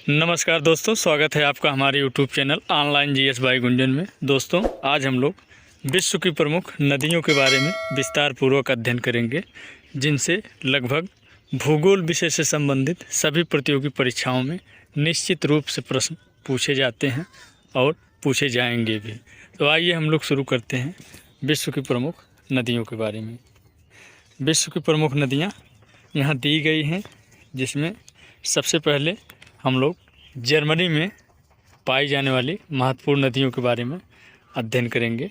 नमस्कार दोस्तों, स्वागत है आपका हमारे YouTube channel online GS by Gunjan में। दोस्तों, आज हम लोग विश्व की प्रमुख नदियों के बारे में विस्तार पूर्वक अध्ययन करेंगे, जिनसे लगभग भूगोल विषय से संबंधित सभी प्रतियोगी परीक्षाओं में निश्चित रूप से प्रश्न पूछे जाते हैं और पूछे जाएंगे भी। तो आइए हम लोग शुरू करते हैं विश्व की प्रमुख नदियों के बारे में। विश्व की प्रमुख नदियाँ यहाँ दी गई हैं, जिसमें सबसे पहले हम लोग जर्मनी में पाई जाने वाली महत्वपूर्ण नदियों के बारे में अध्ययन करेंगे।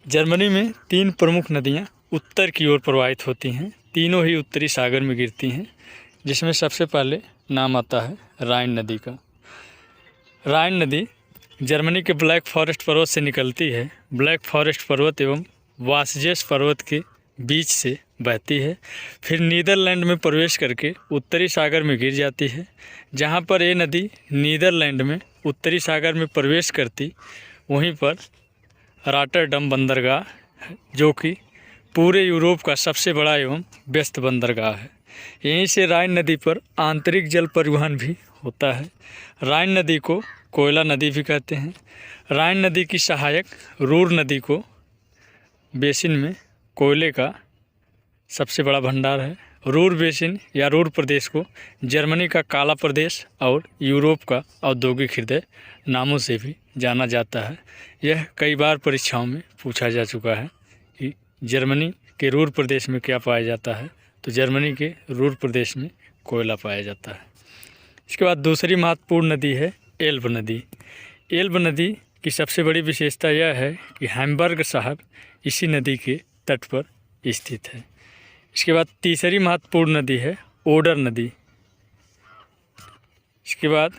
जर्मनी में 3 प्रमुख नदियां उत्तर की ओर प्रवाहित होती हैं, तीनों ही उत्तरी सागर में गिरती हैं, जिसमें सबसे पहले नाम आता है राइन नदी का। राइन नदी जर्मनी के ब्लैक फॉरेस्ट पर्वत से निकलती है। ब्लैक फॉरेस्ट पर्वत एवं वासजेस पर्वत के बीच से बहती है, फिर नीदरलैंड में प्रवेश करके उत्तरी सागर में गिर जाती है। जहाँ पर ये नदी नीदरलैंड में उत्तरी सागर में प्रवेश करती, वहीं पर रॉटरडम बंदरगाह, जो कि पूरे यूरोप का सबसे बड़ा एवं व्यस्त बंदरगाह है। यहीं से राइन नदी पर आंतरिक जल परिवहन भी होता है। राइन नदी को कोयला नदी भी कहते हैं। राइन नदी की सहायक रूर नदी को बेसिन में कोयले का सबसे बड़ा भंडार है। रूर बेसिन या रूर प्रदेश को जर्मनी का काला प्रदेश और यूरोप का औद्योगिक हृदय नामों से भी जाना जाता है। यह कई बार परीक्षाओं में पूछा जा चुका है कि जर्मनी के रूर प्रदेश में क्या पाया जाता है, तो जर्मनी के रूर प्रदेश में कोयला पाया जाता है। इसके बाद दूसरी महत्वपूर्ण नदी है एल्ब नदी। एल्ब नदी की सबसे बड़ी विशेषता यह है कि हैम्बर्ग शहर इसी नदी के तट पर स्थित है। इसके बाद तीसरी महत्वपूर्ण नदी है ओडर नदी। इसके बाद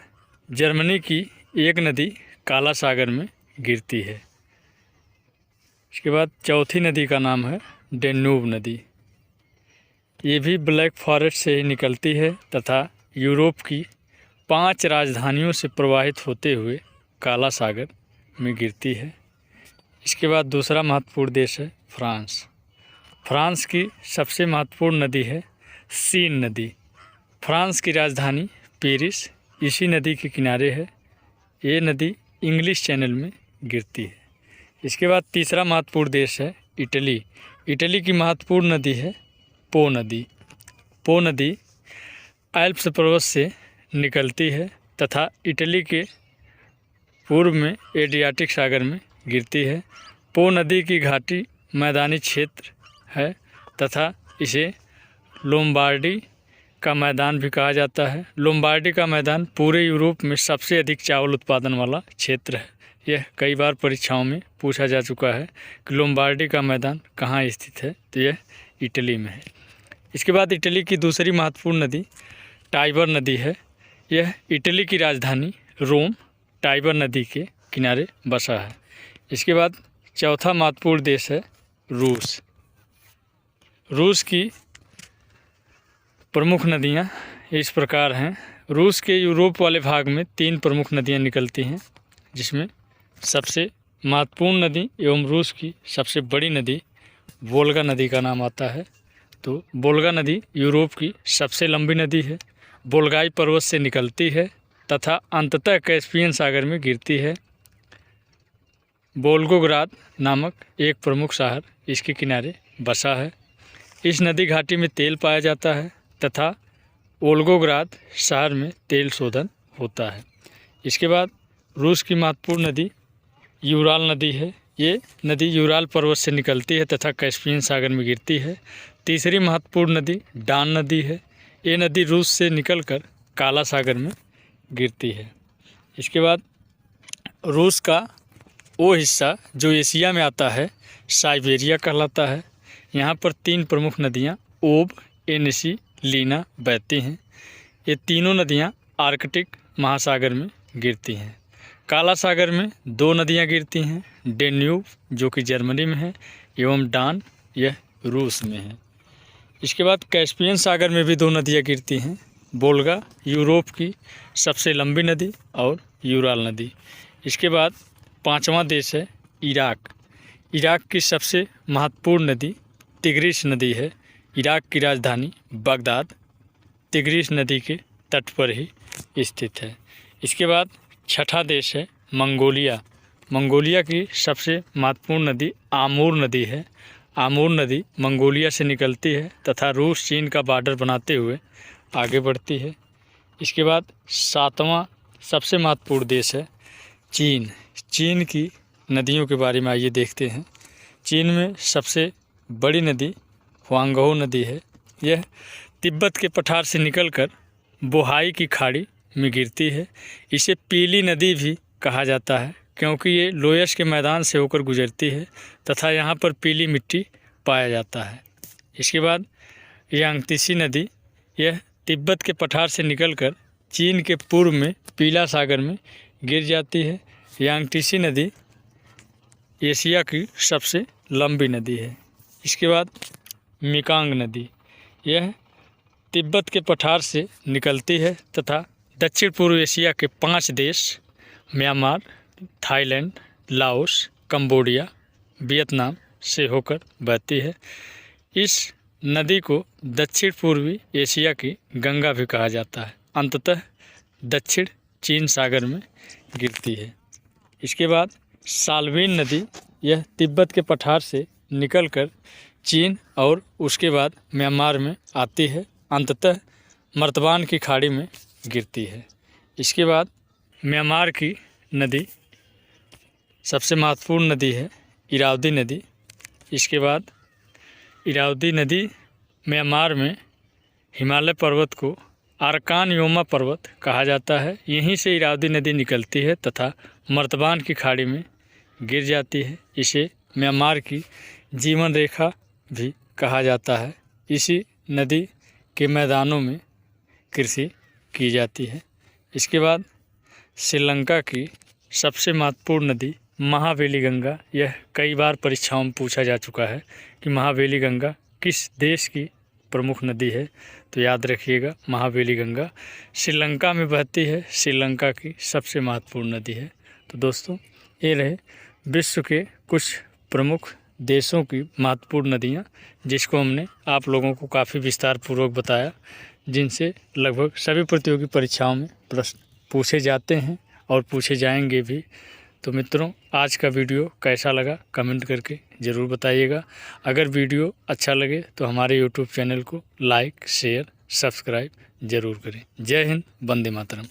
जर्मनी की एक नदी काला सागर में गिरती है। इसके बाद चौथी नदी का नाम है डेन्यूब नदी। ये भी ब्लैक फॉरेस्ट से ही निकलती है तथा यूरोप की 5 राजधानियों से प्रवाहित होते हुए काला सागर में गिरती है। इसके बाद दूसरा महत्वपूर्ण देश है फ्रांस। फ्रांस की सबसे महत्वपूर्ण नदी है सीन नदी। फ्रांस की राजधानी पेरिस इसी नदी के किनारे है। ये नदी इंग्लिश चैनल में गिरती है। इसके बाद तीसरा महत्वपूर्ण देश है इटली। इटली की महत्वपूर्ण नदी है पो नदी। पो नदी एल्प्स पर्वत से निकलती है तथा इटली के पूर्व में एड्रियाटिक सागर में गिरती है। पो नदी की घाटी मैदानी क्षेत्र है तथा इसे लोम्बार्डी का मैदान भी कहा जाता है। लोम्बार्डी का मैदान पूरे यूरोप में सबसे अधिक चावल उत्पादन वाला क्षेत्र है। यह कई बार परीक्षाओं में पूछा जा चुका है कि लोम्बार्डी का मैदान कहाँ स्थित है, तो यह इटली में है। इसके बाद इटली की दूसरी महत्वपूर्ण नदी टाइबर नदी है। यह इटली की राजधानी रोम टाइबर नदी के किनारे बसा है। इसके बाद चौथा महत्वपूर्ण देश है रूस। रूस की प्रमुख नदियां इस प्रकार हैं। रूस के यूरोप वाले भाग में 3 प्रमुख नदियां निकलती हैं, जिसमें सबसे महत्वपूर्ण नदी एवं रूस की सबसे बड़ी नदी वोल्गा नदी का नाम आता है। तो वोल्गा नदी यूरोप की सबसे लंबी नदी है। वोल्गाई पर्वत से निकलती है तथा अंततः कैस्पियन सागर में गिरती है। वोल्गोग्राद नामक एक प्रमुख शहर इसके किनारे बसा है। इस नदी घाटी में तेल पाया जाता है तथा वोल्गोग्राद शहर में तेल शोधन होता है। इसके बाद रूस की महत्वपूर्ण नदी यूराल नदी है। ये नदी यूराल पर्वत से निकलती है तथा कैस्पियन सागर में गिरती है। तीसरी महत्वपूर्ण नदी डान नदी है। ये नदी रूस से निकलकर काला सागर में गिरती है। इसके बाद रूस का वो हिस्सा जो एशिया में आता है साइबेरिया कहलाता है। यहाँ पर 3 प्रमुख नदियाँ ओब, एनेसी, लीना बहती हैं। ये तीनों नदियाँ आर्कटिक महासागर में गिरती हैं। काला सागर में 2 नदियाँ गिरती हैं, डेन्यूब जो कि जर्मनी में है एवं डान यह रूस में है। इसके बाद कैस्पियन सागर में भी 2 नदियाँ गिरती हैं, वोल्गा यूरोप की सबसे लंबी नदी और यूराल नदी। इसके बाद 5वां देश है इराक। इराक की सबसे महत्वपूर्ण नदी तिग्रिस नदी है। इराक की राजधानी बगदाद तिग्रिस नदी के तट पर ही स्थित है। इसके बाद छठा देश है मंगोलिया। मंगोलिया की सबसे महत्वपूर्ण नदी आमूर नदी है। आमूर नदी मंगोलिया से निकलती है तथा रूस चीन का बॉर्डर बनाते हुए आगे बढ़ती है। इसके बाद सातवां सबसे महत्वपूर्ण देश है चीन। चीन की नदियों के बारे में आइए देखते हैं। चीन में सबसे बड़ी नदी हुआंगहो नदी है। यह तिब्बत के पठार से निकलकर बोहाई की खाड़ी में गिरती है। इसे पीली नदी भी कहा जाता है क्योंकि ये लोयस के मैदान से होकर गुजरती है तथा यहाँ पर पीली मिट्टी पाया जाता है। इसके बाद यांगत्से नदी, यह तिब्बत के पठार से निकलकर चीन के पूर्व में पीला सागर में गिर जाती है। यांगत्से नदी एशिया की सबसे लंबी नदी है। इसके बाद मेकंग नदी, यह तिब्बत के पठार से निकलती है तथा दक्षिण पूर्व एशिया के 5 देश Myanmar, Thailand, Laos, Cambodia, Vietnam से होकर बहती है। इस नदी को दक्षिण पूर्वी एशिया की गंगा भी कहा जाता है। अंततः दक्षिण चीन सागर में गिरती है। इसके बाद साल्वेन नदी, यह तिब्बत के पठार से निकलकर चीन और उसके बाद म्यांमार में आती है। अंततः मर्तबान की खाड़ी में गिरती है। इसके बाद म्यांमार की नदी सबसे महत्वपूर्ण नदी है इरावदी नदी। इसके बाद इरावदी नदी म्यांमार में हिमालय पर्वत को आरकान योमा पर्वत कहा जाता है। यहीं से इरावदी नदी निकलती है तथा मर्तबान की खाड़ी में गिर जाती है। इसे म्यांमार की जीवन रेखा भी कहा जाता है। इसी नदी के मैदानों में कृषि की जाती है। इसके बाद श्रीलंका की सबसे महत्वपूर्ण नदी महावेली गंगा। यह कई बार परीक्षाओं में पूछा जा चुका है कि महावेली गंगा किस देश की प्रमुख नदी है, तो याद रखिएगा महावेली गंगा श्रीलंका में बहती है। श्रीलंका की सबसे महत्वपूर्ण नदी है। तो दोस्तों, ये रहे विश्व के कुछ प्रमुख देशों की महत्वपूर्ण नदियाँ, जिसको हमने आप लोगों को काफ़ी विस्तार पूर्वक बताया, जिनसे लगभग सभी प्रतियोगी परीक्षाओं में प्रश्न पूछे जाते हैं और पूछे जाएंगे भी। तो मित्रों, आज का वीडियो कैसा लगा कमेंट करके ज़रूर बताइएगा। अगर वीडियो अच्छा लगे तो हमारे यूट्यूब चैनल को लाइक, शेयर, सब्सक्राइब ज़रूर करें। जय हिंद, वंदे मातरम।